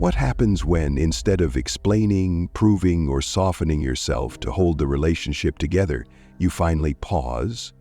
What happens when, instead of explaining, proving, or softening yourself to hold the relationship together, you finally pause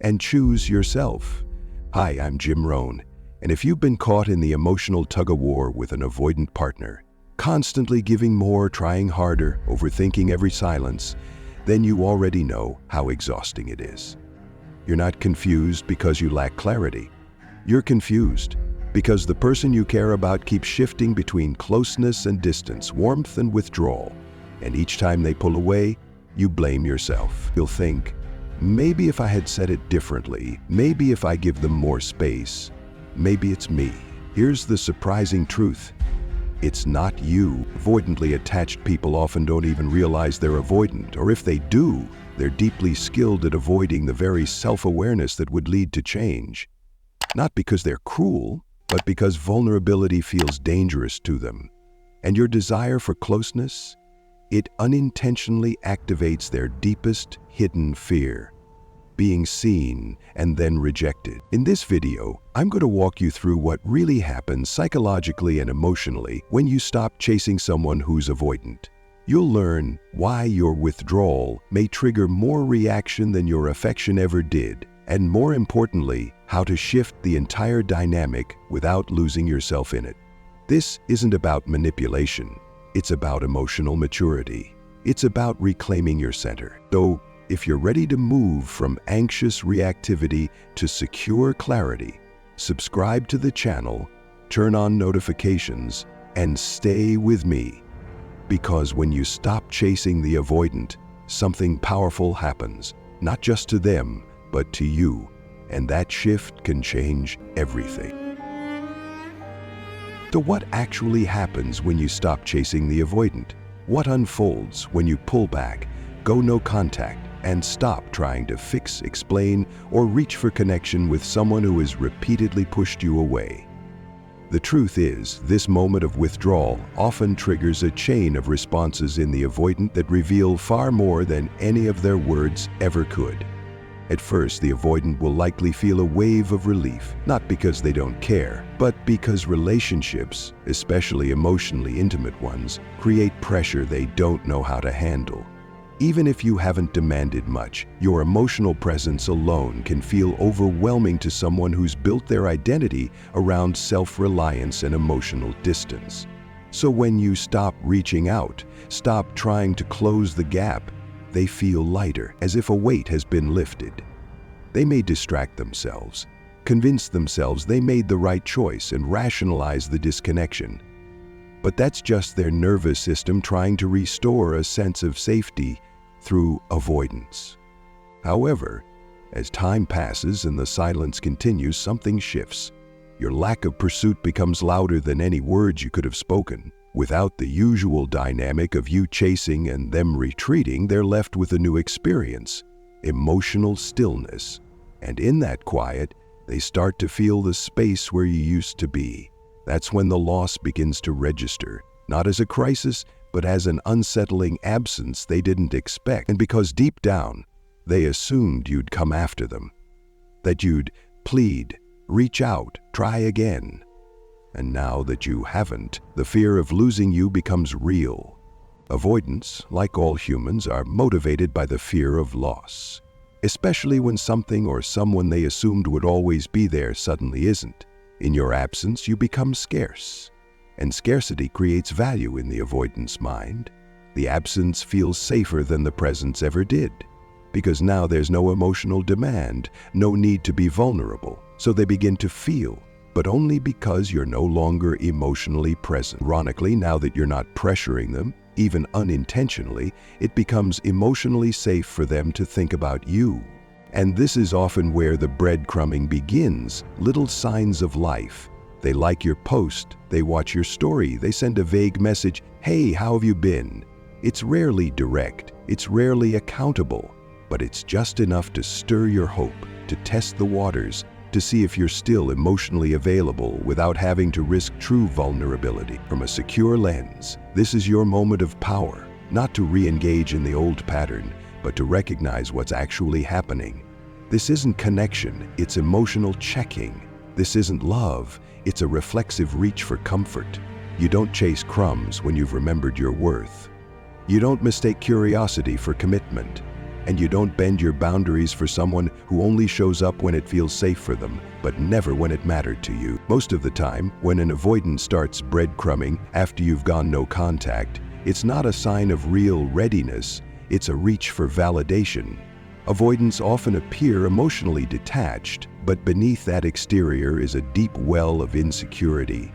and choose yourself? Hi, I'm Jim Rohn, and if you've been caught in the emotional tug-of-war with an avoidant partner, constantly giving more, trying harder, overthinking every silence, then you already know how exhausting it is. You're not confused because you lack clarity. You're confused because the person you care about keeps shifting between closeness and distance, warmth and withdrawal. And each time they pull away, you blame yourself. You'll think, maybe if I had said it differently, maybe if I give them more space, maybe it's me. Here's the surprising truth. It's not you. Avoidantly attached people often don't even realize they're avoidant, or if they do, they're deeply skilled at avoiding the very self-awareness that would lead to change. Not because they're cruel, but because vulnerability feels dangerous to them. And your desire for closeness, it unintentionally activates their deepest hidden fear, being seen and then rejected. In this video, I'm going to walk you through what really happens psychologically and emotionally when you stop chasing someone who's avoidant. You'll learn why your withdrawal may trigger more reaction than your affection ever did, and more importantly, how to shift the entire dynamic without losing yourself in it. This isn't about manipulation. It's about emotional maturity. It's about reclaiming your center. So, if you're ready to move from anxious reactivity to secure clarity, subscribe to the channel, turn on notifications, and stay with me. Because when you stop chasing the avoidant, something powerful happens, not just to them, but to you. And that shift can change everything. So what actually happens when you stop chasing the avoidant? What unfolds when you pull back, go no contact, and stop trying to fix, explain, or reach for connection with someone who has repeatedly pushed you away? The truth is, this moment of withdrawal often triggers a chain of responses in the avoidant that reveal far more than any of their words ever could. At first, the avoidant will likely feel a wave of relief, not because they don't care, but because relationships, especially emotionally intimate ones, create pressure they don't know how to handle. Even if you haven't demanded much, your emotional presence alone can feel overwhelming to someone who's built their identity around self-reliance and emotional distance. So when you stop reaching out, stop trying to close the gap, they feel lighter, as if a weight has been lifted. They may distract themselves, convince themselves they made the right choice, and rationalize the disconnection. But that's just their nervous system trying to restore a sense of safety through avoidance. However, as time passes and the silence continues, something shifts. Your lack of pursuit becomes louder than any words you could have spoken. Without the usual dynamic of you chasing and them retreating, they're left with a new experience, emotional stillness. And in that quiet, they start to feel the space where you used to be. That's when the loss begins to register, not as a crisis, but as an unsettling absence they didn't expect. And because deep down, they assumed you'd come after them, that you'd plead, reach out, try again. And now that you haven't, the fear of losing you becomes real. Avoidants, like all humans, are motivated by the fear of loss, especially when something or someone they assumed would always be there suddenly isn't. In your absence, you become scarce, and scarcity creates value in the avoidant's mind. The absence feels safer than the presence ever did, because now there's no emotional demand, no need to be vulnerable, so they begin to feel, but only because you're no longer emotionally present. Ironically, now that you're not pressuring them, even unintentionally, it becomes emotionally safe for them to think about you. And this is often where the breadcrumbing begins, little signs of life. They like your post, they watch your story, they send a vague message, "Hey, how have you been?" It's rarely direct, it's rarely accountable, but it's just enough to stir your hope, to test the waters, to see if you're still emotionally available without having to risk true vulnerability. From a secure lens, this is your moment of power, not to re-engage in the old pattern, but to recognize what's actually happening. This isn't connection, it's emotional checking. This isn't love, it's a reflexive reach for comfort. You don't chase crumbs when you've remembered your worth. You don't mistake curiosity for commitment. And you don't bend your boundaries for someone who only shows up when it feels safe for them, but never when it mattered to you. Most of the time, when an avoidant starts breadcrumbing after you've gone no contact, it's not a sign of real readiness, it's a reach for validation. Avoidants often appear emotionally detached, but beneath that exterior is a deep well of insecurity.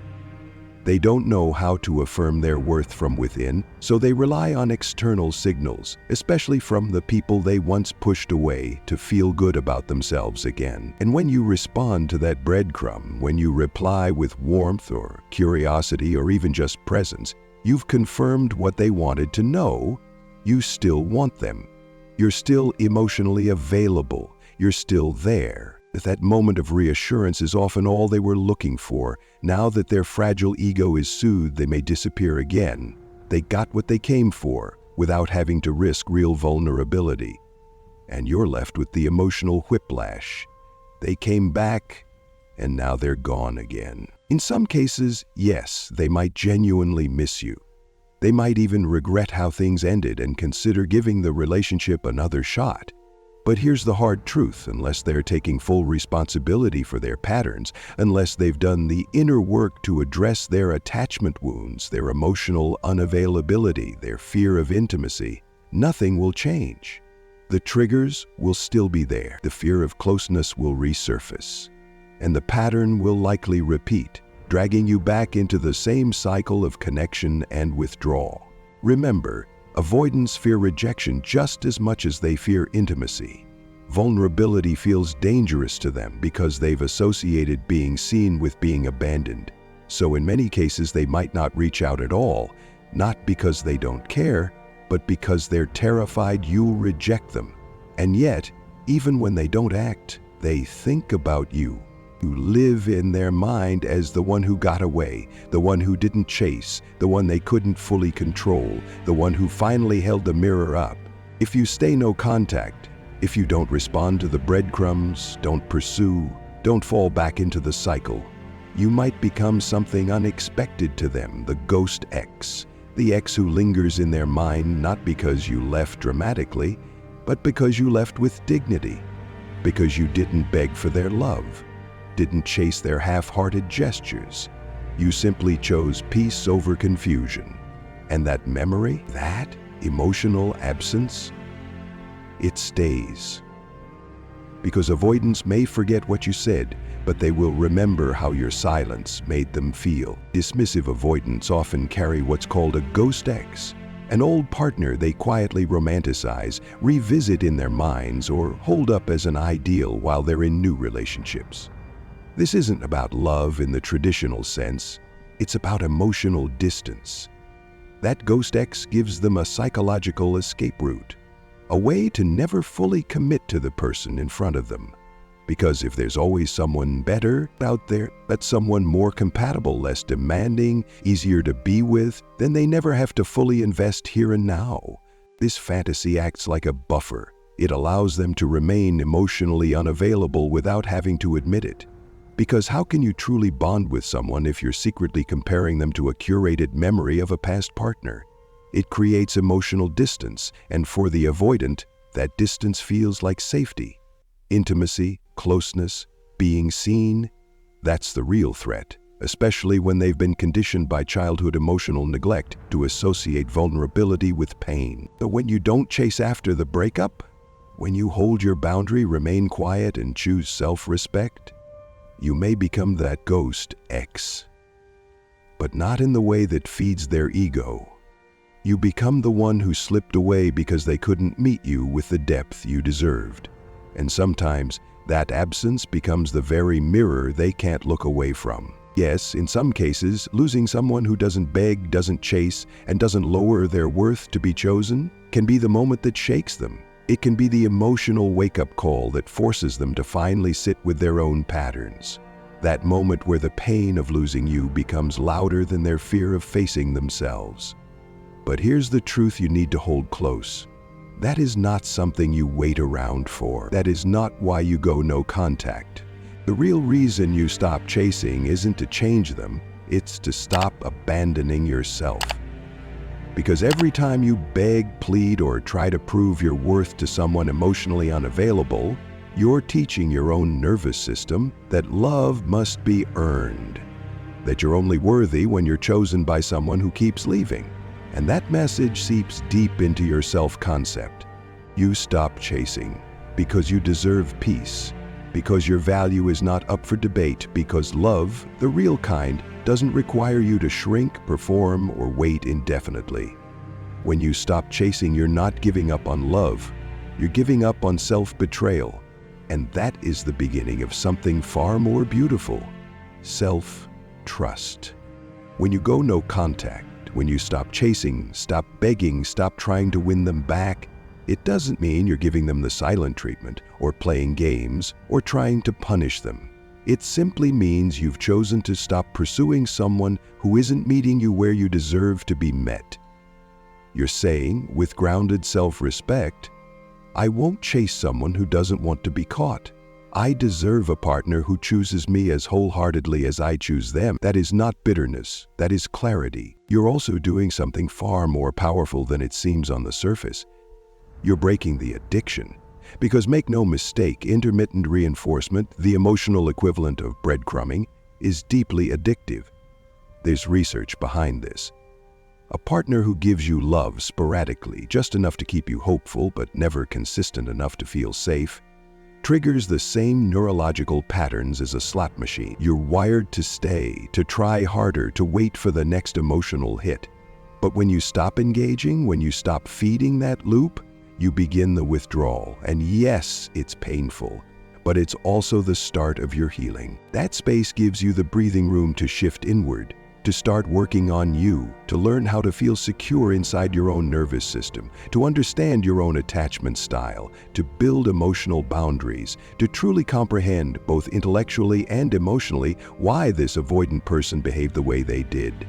They don't know how to affirm their worth from within, so they rely on external signals, especially from the people they once pushed away, to feel good about themselves again. And when you respond to that breadcrumb, when you reply with warmth or curiosity or even just presence, you've confirmed what they wanted to know. You still want them. You're still emotionally available. You're still there. That moment of reassurance is often all they were looking for. Now that their fragile ego is soothed, they may disappear again. They got what they came for without having to risk real vulnerability. And you're left with the emotional whiplash. They came back, and now they're gone again. In some cases, yes, they might genuinely miss you. They might even regret how things ended and consider giving the relationship another shot. But here's the hard truth: unless they're taking full responsibility for their patterns, unless they've done the inner work to address their attachment wounds, their emotional unavailability, their fear of intimacy, nothing will change. The triggers will still be there. The fear of closeness will resurface. And the pattern will likely repeat, dragging you back into the same cycle of connection and withdrawal. Remember, avoidants fear rejection just as much as they fear intimacy. Vulnerability feels dangerous to them because they've associated being seen with being abandoned. So in many cases, they might not reach out at all, not because they don't care, but because they're terrified you'll reject them. And yet, even when they don't act, they think about you. You live in their mind as the one who got away, the one who didn't chase, the one they couldn't fully control, the one who finally held the mirror up. If you stay no contact, if you don't respond to the breadcrumbs, don't pursue, don't fall back into the cycle, you might become something unexpected to them, the ghost ex, the ex who lingers in their mind not because you left dramatically, but because you left with dignity, because you didn't beg for their love, didn't chase their half-hearted gestures. You simply chose peace over confusion. And that memory, that emotional absence, it stays. Because avoidants may forget what you said, but they will remember how your silence made them feel. Dismissive avoidants often carry what's called a ghost ex, an old partner they quietly romanticize, revisit in their minds, or hold up as an ideal while they're in new relationships. This isn't about love in the traditional sense, it's about emotional distance. That ghost ex gives them a psychological escape route, a way to never fully commit to the person in front of them. Because if there's always someone better out there, that's someone more compatible, less demanding, easier to be with, then they never have to fully invest here and now. This fantasy acts like a buffer. It allows them to remain emotionally unavailable without having to admit it. Because how can you truly bond with someone if you're secretly comparing them to a curated memory of a past partner? It creates emotional distance, and for the avoidant, that distance feels like safety. Intimacy, closeness, being seen, that's the real threat, especially when they've been conditioned by childhood emotional neglect to associate vulnerability with pain. So when you don't chase after the breakup, when you hold your boundary, remain quiet, and choose self-respect, you may become that ghost ex. But not in the way that feeds their ego. You become the one who slipped away because they couldn't meet you with the depth you deserved. And sometimes, that absence becomes the very mirror they can't look away from. Yes, in some cases, losing someone who doesn't beg, doesn't chase, and doesn't lower their worth to be chosen can be the moment that shakes them. It can be the emotional wake-up call that forces them to finally sit with their own patterns. That moment where the pain of losing you becomes louder than their fear of facing themselves. But here's the truth you need to hold close. That is not something you wait around for. That is not why you go no contact. The real reason you stop chasing isn't to change them, It's to stop abandoning yourself. Because every time you beg, plead, or try to prove your worth to someone emotionally unavailable, you're teaching your own nervous system that love must be earned, that you're only worthy when you're chosen by someone who keeps leaving. And that message seeps deep into your self-concept. You stop chasing because you deserve peace, because your value is not up for debate, because love, the real kind, doesn't require you to shrink, perform, or wait indefinitely. When you stop chasing, you're not giving up on love. You're giving up on self-betrayal. And that is the beginning of something far more beautiful: self-trust. When you go no contact, when you stop chasing, stop begging, stop trying to win them back, it doesn't mean you're giving them the silent treatment, or playing games, or trying to punish them. It simply means you've chosen to stop pursuing someone who isn't meeting you where you deserve to be met. You're saying, with grounded self-respect, I won't chase someone who doesn't want to be caught. I deserve a partner who chooses me as wholeheartedly as I choose them. That is not bitterness, that is clarity. You're also doing something far more powerful than it seems on the surface. You're breaking the addiction. Because make no mistake, intermittent reinforcement, the emotional equivalent of breadcrumbing, is deeply addictive. There's research behind this. A partner who gives you love sporadically, just enough to keep you hopeful but never consistent enough to feel safe, triggers the same neurological patterns as a slot machine. You're wired to stay, to try harder, to wait for the next emotional hit. But when you stop engaging, when you stop feeding that loop, you begin the withdrawal. And yes, it's painful, but it's also the start of your healing. That space gives you the breathing room to shift inward, to start working on you, to learn how to feel secure inside your own nervous system, to understand your own attachment style, to build emotional boundaries, to truly comprehend, both intellectually and emotionally, why this avoidant person behaved the way they did.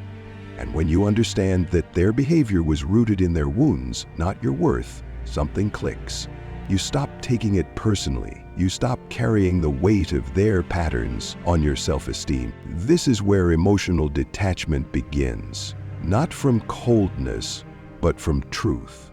And when you understand that their behavior was rooted in their wounds, not your worth, something clicks. You stop taking it personally. You stop carrying the weight of their patterns on your self-esteem. This is where emotional detachment begins, not from coldness, but from truth.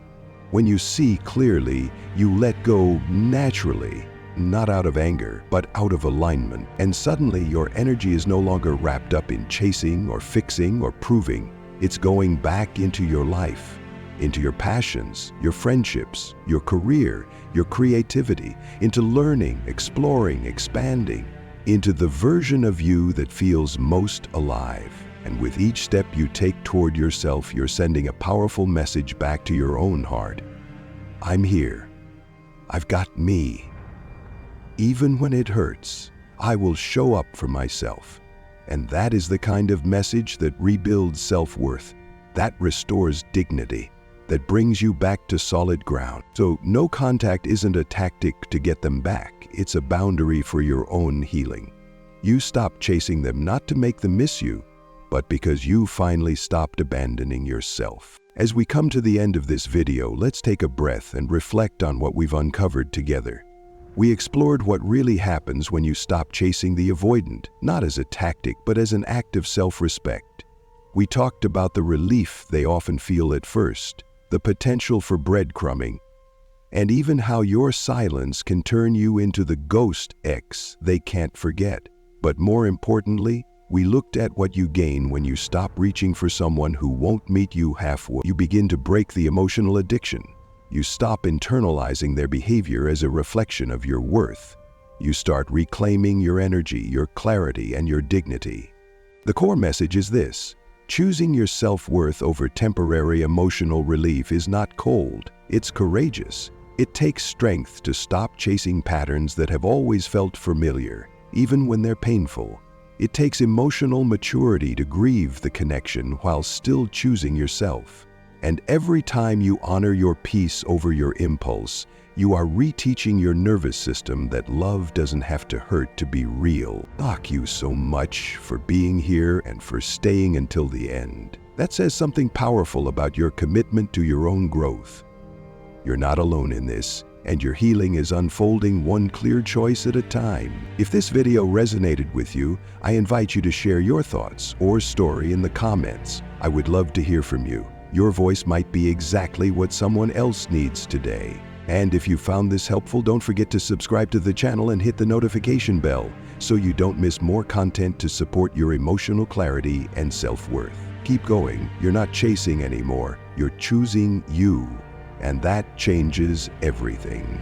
When you see clearly, you let go naturally, not out of anger, but out of alignment. And suddenly your energy is no longer wrapped up in chasing or fixing or proving. It's going back into your life, into your passions, your friendships, your career, your creativity, into learning, exploring, expanding, into the version of you that feels most alive. And with each step you take toward yourself, you're sending a powerful message back to your own heart. I'm here. I've got me. Even when it hurts, I will show up for myself. And that is the kind of message that rebuilds self-worth, that restores dignity, that brings you back to solid ground. So no contact isn't a tactic to get them back. It's a boundary for your own healing. You stop chasing them not to make them miss you, but because you finally stopped abandoning yourself. As we come to the end of this video, let's take a breath and reflect on what we've uncovered together. We explored what really happens when you stop chasing the avoidant, not as a tactic, but as an act of self-respect. We talked about the relief they often feel at first, the potential for breadcrumbing, and even how your silence can turn you into the ghost ex they can't forget. But more importantly, we looked at what you gain when you stop reaching for someone who won't meet you halfway. You begin to break the emotional addiction. You stop internalizing their behavior as a reflection of your worth. You start reclaiming your energy, your clarity, and your dignity. The core message is this: choosing your self-worth over temporary emotional relief is not cold, it's courageous. It takes strength to stop chasing patterns that have always felt familiar, even when they're painful. It takes emotional maturity to grieve the connection while still choosing yourself. And every time you honor your peace over your impulse, you are reteaching your nervous system that love doesn't have to hurt to be real. Thank you so much for being here and for staying until the end. That says something powerful about your commitment to your own growth. You're not alone in this. and your healing is unfolding one clear choice at a time. If this video resonated with you, I invite you to share your thoughts or story in the comments. I would love to hear from you. Your voice might be exactly what someone else needs today. And if you found this helpful, don't forget to subscribe to the channel and hit the notification bell so you don't miss more content to support your emotional clarity and self-worth. Keep going. You're not chasing anymore. You're choosing you. And that changes everything.